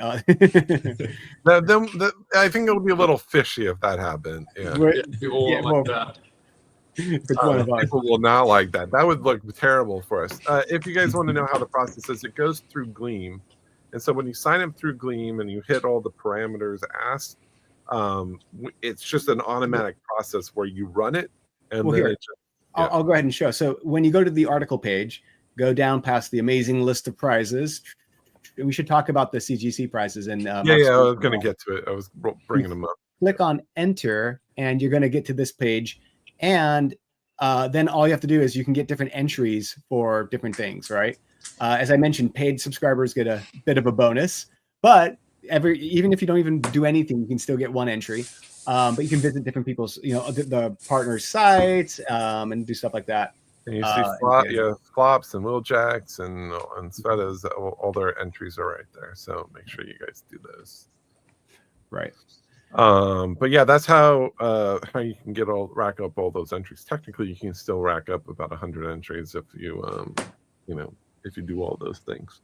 I think it'll be a little fishy if that happened. Yeah, people won't like that. People will not like that. That would look terrible for us. If you guys want to know how the process is, it goes through Gleam. And so when you sign up through Gleam and you hit all the parameters asked, it's just an automatic process where you run it. And then I'll go ahead and show. So when you go to the article page, go down past the amazing list of prizes. We should talk about the CGC prizes. And I was going to get to it. I was bringing them up. Click on enter, and you're going to get to this page. And then all you have to do is you can get different entries for different things, right? As I mentioned, paid subscribers get a bit of a bonus, but even if you don't even do anything, you can still get one entry. But you can visit different people's, the partners' sites, and do stuff like that. And you see Flops and Willjacks and Sveta's, all their entries are right there. So make sure you guys do those. Right. But yeah, that's how you can rack up all those entries. Technically, you can still rack up about 100 entries if you if you do all those things.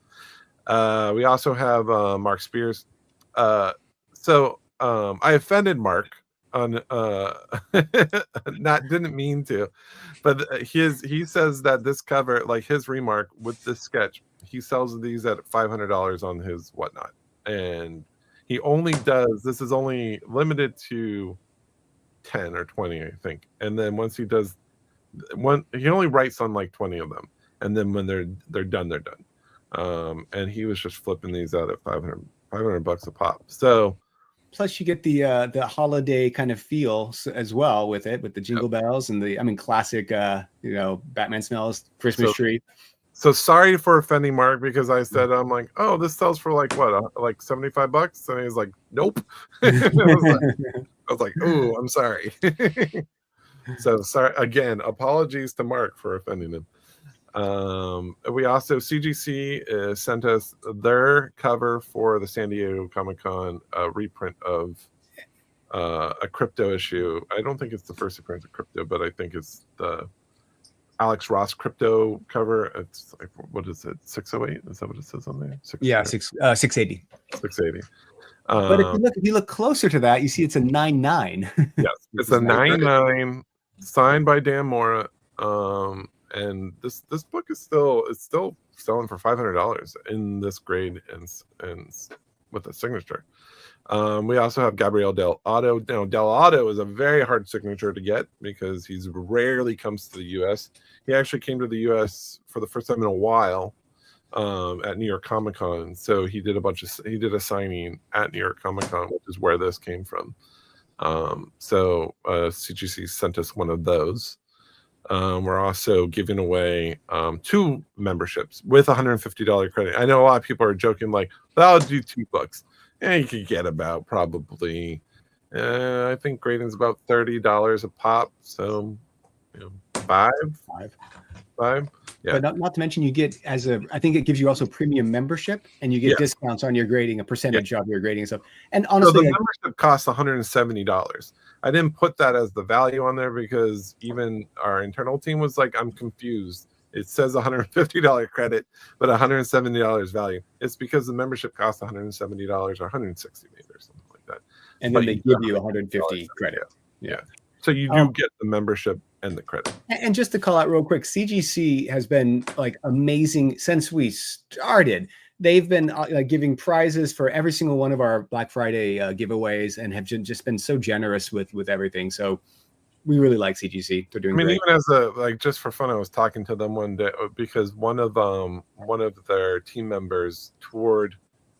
We also have Mark Spears. So I offended Mark on didn't mean to, but he says that this cover, like his remark with this sketch, he sells these at $500 on his whatnot, and he only does, this is only limited to 10 or 20, I think. And then once he does he only writes on like 20 of them. And then when they're done, they're done. And he was just flipping these out at $500 a pop. So plus you get the holiday kind of feel as well with it, with the jingle bells and the classic Batman smells, Christmas tree. So sorry for offending Mark, because I said, I'm like, oh, this sells for like what, like $75? And he was like, nope. I was like, oh, I'm sorry. So sorry again. Apologies to Mark for offending him. We also, CGC sent us their cover for the San Diego Comic-Con reprint of a crypto issue. I don't think it's the first appearance of crypto, but I think it's the Alex Ross crypto cover. It's like, what is it, 608? Is that what it says on there? 680. 680. But if you look closer to that, you see it's a 99. Yes, it's a 99 signed by Dan Mora. And this book is still selling for $500 in this grade and with a signature. We also have Gabriel Del Otto. Now, Del Otto is a very hard signature to get because he's rarely comes to the U.S. He actually came to the U.S. for the first time in a while at New York Comic Con. So he did a signing at New York Comic Con, which is where this came from. So CGC sent us one of those. We're also giving away 2 memberships with $150 credit. I know a lot of people are joking like, well, I'll do $2. And you could get about probably, I think grading's about $30 a pop. So, five. Yeah. But not to mention you get I think it gives you also premium membership, and you get discounts on your grading, a percentage of your grading and stuff. And honestly, so the membership costs $170. I didn't put that as the value on there because even our internal team was like, I'm confused. It says $150 credit, but $170 value. It's because the membership costs $170 or $160 maybe or something like that. And then they give you 150 credit. Yeah. So you do get the membership and the credit. And just to call out real quick, CGC has been like amazing since we started. They've been giving prizes for every single one of our Black Friday giveaways, and have just been so generous with everything. So we really like CGC. They're doing great. Even as just for fun, I was talking to them one day because one of their team members toured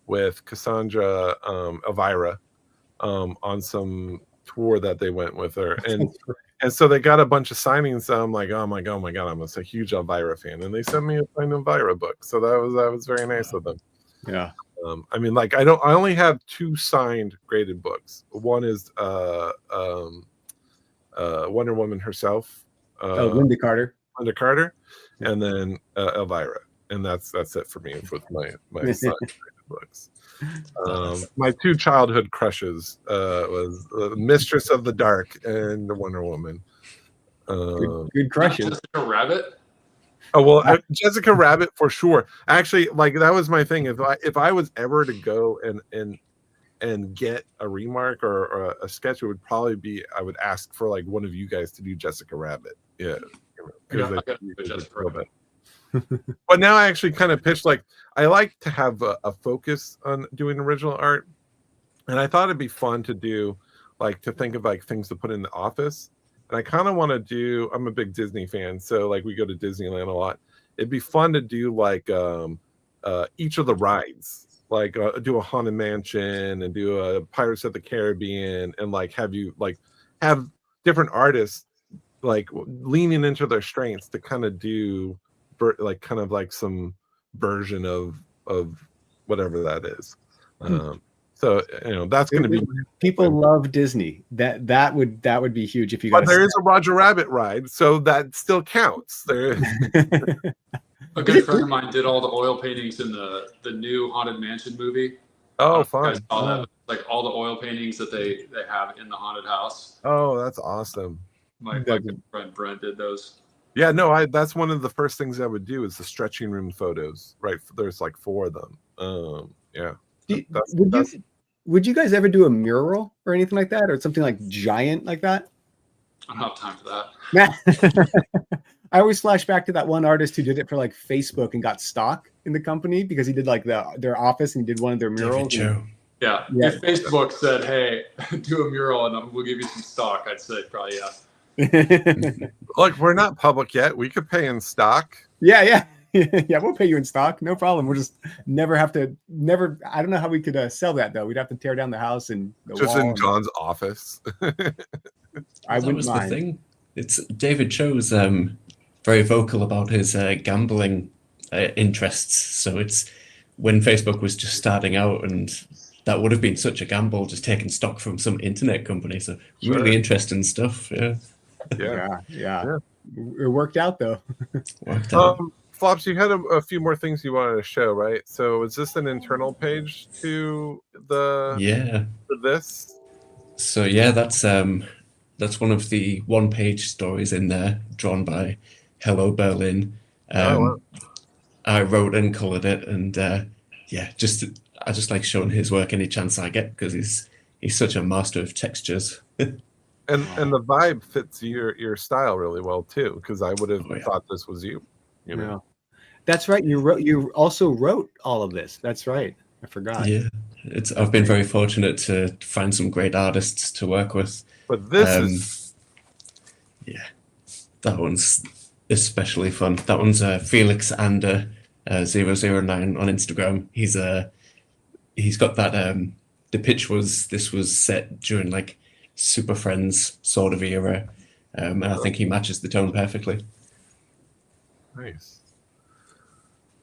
with Cassandra Elvira on some tour that they went with her, and so they got a bunch of signings. So I'm like, oh my god, I'm a huge Elvira fan, and they sent me a signed Elvira book. So that was very nice of them. Yeah. I only have 2 signed graded books. One is Wonder Woman herself, Linda Carter, and then Elvira, and that's it for me with my signed graded books. My 2 childhood crushes was Mistress of the Dark and the Wonder Woman. Good crushes. Jessica Rabbit. Oh well, Jessica Rabbit for sure. Actually, that was my thing. If I was ever to go and get a Remark or a sketch, it would probably be I would ask for one of you guys to do Jessica Rabbit. Yeah. But now I actually kind of pitched I like to have a focus on doing original art, and I thought it'd be fun to do to think of things to put in the office. And I kind of want to do. I'm a big Disney fan, so we go to Disneyland a lot. It'd be fun to do each of the rides, do a Haunted Mansion and do a Pirates of the Caribbean, and have different artists leaning into their strengths to kind of do some version of whatever that is. So that's going to be. People love Disney. That would be huge if you got. But there is a Roger Rabbit ride, so that still counts. There. A good friend of mine did all the oil paintings in the new Haunted Mansion movie. Oh, fun! All the oil paintings that they have in the haunted house. Oh, that's awesome. My good friend Brent did those. Yeah, no, that's one of the first things I would do is the stretching room photos. Right, there's 4 of them. Yeah. Would you guys ever do a mural or anything like that, or something giant like that? I don't have time for that. I always flash back to that one artist who did it for Facebook and got stock in the company because he did their office and he did one of their murals. Yeah. If Facebook said, "Hey, do a mural and we'll give you some stock," I'd say probably yeah. Look, we're not public yet. We could pay in stock. Yeah. Yeah, we'll pay you in stock. No problem. We'll just never. I don't know how we could sell that though. We'd have to tear down the house and just in John's office. I wouldn't mind. The thing. It's David Cho's very vocal about his gambling interests. So it's when Facebook was just starting out, and that would have been such a gamble, just taking stock from some internet company. So really interesting stuff. Yeah. It worked out though. Worked out. Flops, you had a few more things you wanted to show, right? So is this an internal page to for this? So yeah, that's one of the one-page stories in there, drawn by Hello Berlin. I wrote and colored it, and I just like showing his work any chance I get because he's such a master of textures. And the vibe fits your style really well too, because I would have thought this was you. You know, that's right. You also wrote all of this. That's right. I forgot. Yeah, I've been very fortunate to find some great artists to work with. But this that one's especially fun. That one's Felix Ander 009 on Instagram. He's got that. The pitch was set during Super Friends sort of era, and I think he matches the tone perfectly. Nice.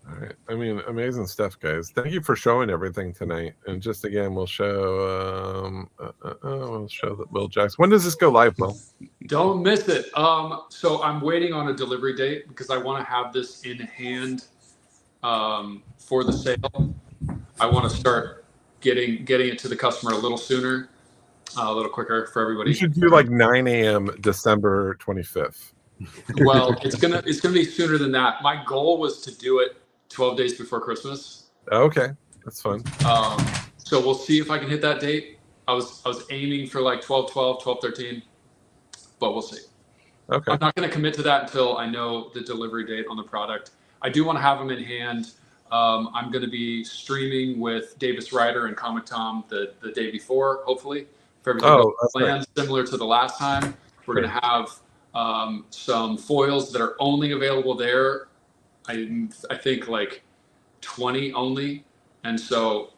All right. I mean, amazing stuff, guys. Thank you for showing everything tonight. And just again, we'll show that Will Jackson. When does this go live, Will? Don't miss it. So I'm waiting on a delivery date because I want to have this in hand for the sale. I want to start getting it to the customer a little sooner, a little quicker for everybody. You should do 9 a.m. December 25th. Well, it's gonna be sooner than that. My goal was to do it 12 days before Christmas. Okay, that's fun. So we'll see if I can hit that date. I was aiming for like 12/12, 12/13, but we'll see. Okay. I'm not going to commit to that until I know the delivery date on the product. I do want to have them in hand. I'm going to be streaming with Davis Ryder and Comic Tom the day before, hopefully, if everything goes planned, similar to the last time. We're going to have some foils that are only available there. I think like 20 only, and so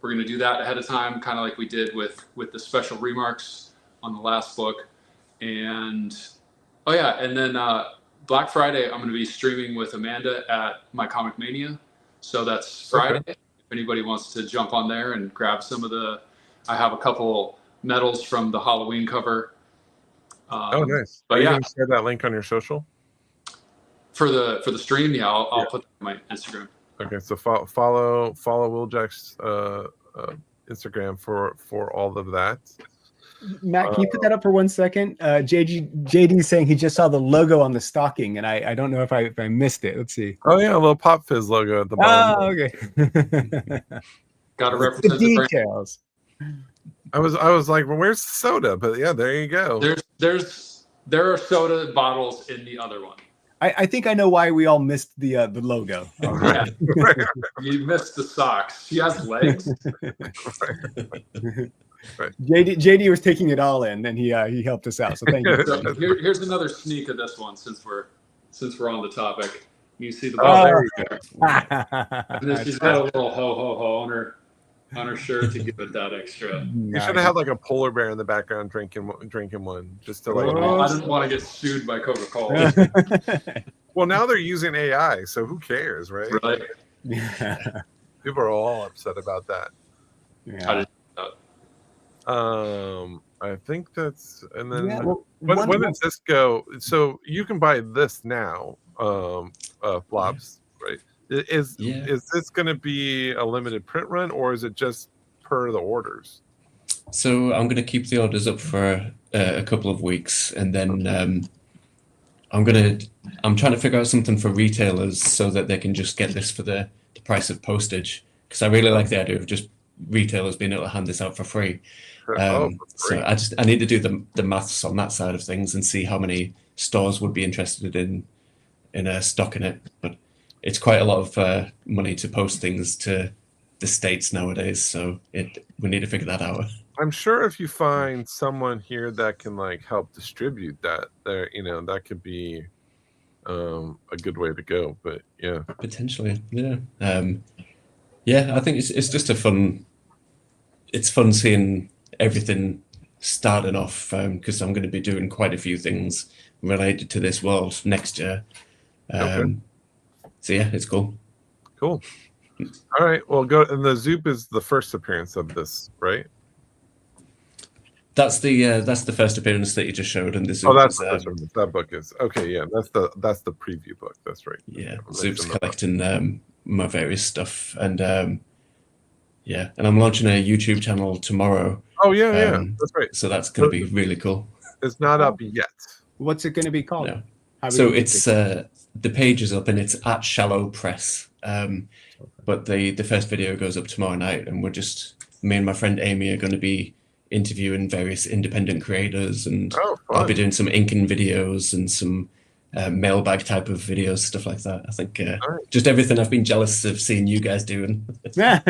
we're going to do that ahead of time, kind of like we did with the special remarks on the last book. And oh yeah, and then Black Friday, I'm going to be streaming with Amanda at My Comic Mania. So that's Friday. Okay. If anybody wants to jump on there and grab some of I have a couple medals from the Halloween cover. Oh, nice. But are you going to share that link on your social? For the stream, yeah, I'll put that on my Instagram. Okay, so follow Wheeljack's Instagram for all of that. Matt, can you put that up for 1 second? JD's saying he just saw the logo on the stocking, and I don't know if I missed it. Let's see. Oh yeah, a little Pop Fizz logo at the bottom. Oh, okay. Got to represent the details. I was like, well, where's the soda? But yeah, there you go. There are soda bottles in the other one. I think I know why we all missed the logo. Yeah. You missed the socks. She has legs. Right. JD was taking it all in, and he helped us out. So thank you. So here's another sneak of this one, since we're on the topic. You see the there you go. And then she's got a little ho ho ho on her shirt to give it that extra. You should have had like a polar bear in the background drinking one, just to like. I didn't want to get sued by Coca-Cola. Well, now they're using AI, so who cares, right? Right. Yeah. People are all upset about that. Yeah. I think that's, and then Yeah, well, when does this go? So you can buy this now, flops, right? Is this going to be a limited print run, or is it just per the orders? So I'm going to keep the orders up for a couple of weeks, and then I'm trying to figure out something for retailers so that they can just get this for the price of postage, because I really like the idea of just retailers being able to hand this out for free. So I need to do the maths on that side of things and see how many stores would be interested in stocking it. But it's quite a lot of money to post things to the States nowadays, so we need to figure that out. I'm sure if you find someone here that can like help distribute that, that could be a good way to go. But yeah, potentially, yeah. I think it's just it's fun seeing everything starting off, because I'm going to be doing quite a few things related to this world next year. So yeah, it's cool. Cool. All right, well, go. And the Zoop is the first appearance of this, right? That's the first appearance that you just showed, and the Zoop. Oh, that's the first one. That book is okay. Yeah, that's the preview book. That's right. Yeah, Zoop's collecting my various stuff, and and I'm launching a YouTube channel tomorrow. Oh yeah, that's right. So that's going to be really cool. It's not up yet. What's it going to be called? No. So it's the page is up, and it's at Shallow Press. But the first video goes up tomorrow night, and me and my friend Amy are going to be interviewing various independent creators, and I'll be doing some inking videos and some mailbag type of videos, stuff like that. I think just everything I've been jealous of seeing you guys doing. Well,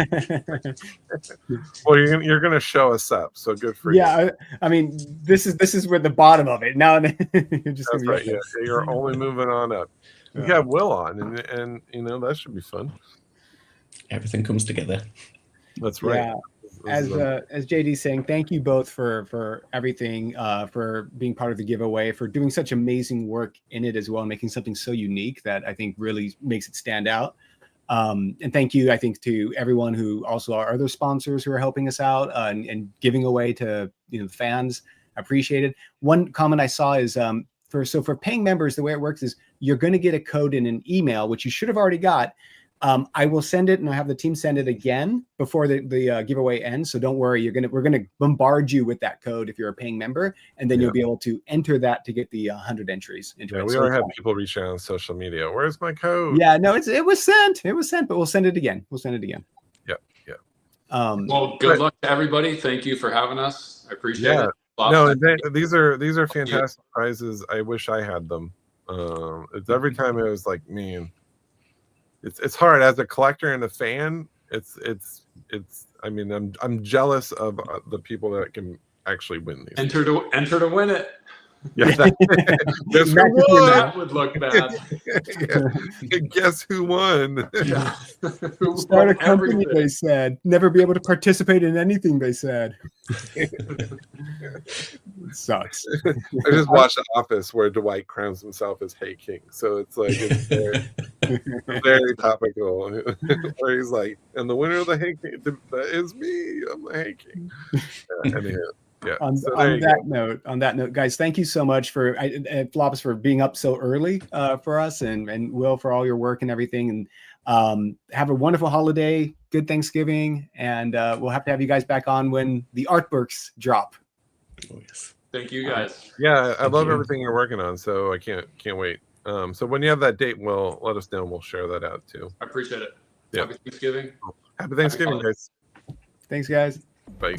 you're going to show us up, so good for you. Yeah, I mean, this is where the bottom of it. Now you're just that's right. Yeah, you're only moving on up. You have Will on, and that should be fun. Everything comes together. That's right. Yeah. As JD's saying, thank you both for everything, for being part of the giveaway, for doing such amazing work in it as well, making something so unique that I think really makes it stand out. And thank you, I think, to everyone who also are other sponsors who are helping us out and giving away to fans. I appreciate it. One comment I saw is for paying members, the way it works is you're going to get a code in an email, which you should have already got. I will send it, and I'll have the team send it again before the giveaway ends. So don't worry, we're gonna bombard you with that code if you're a paying member, and then you'll be able to enter that to get the 100 entries into it. We already have people reaching out on social media. Where's my code? Yeah, no, it was sent. It was sent, but we'll send it again. Yeah. Well, good luck to everybody. Thank you for having us. I appreciate it. No, these are fantastic prizes. I wish I had them. It's every time it was like, man, it's hard as a collector and a fan. It's I mean, I'm jealous of the people that can actually win these. Enter to win it. Yeah, that would look bad. Yeah. Guess who won? Yeah. Start a company, they said. Never be able to participate in anything, they said. Sucks. I just watched The Office where Dwight crowns himself as Hey King. So it's like very topical. Where he's like, and the winner of the Hey King is me. I'm the Hey King. Anyhow. Yeah. On that note, guys, thank you so much for Flops for being up so early for us, and Will for all your work and everything. And have a wonderful holiday, good Thanksgiving, and we'll have to have you guys back on when the art books drop. Oh, yes. Thank you, guys. Yeah, I love everything you're working on, so I can't wait. So when you have that date, Will, let us know, and we'll share that out too. I appreciate it. Yeah. Happy Thanksgiving. Happy Thanksgiving, guys. Thanks, guys. Bye.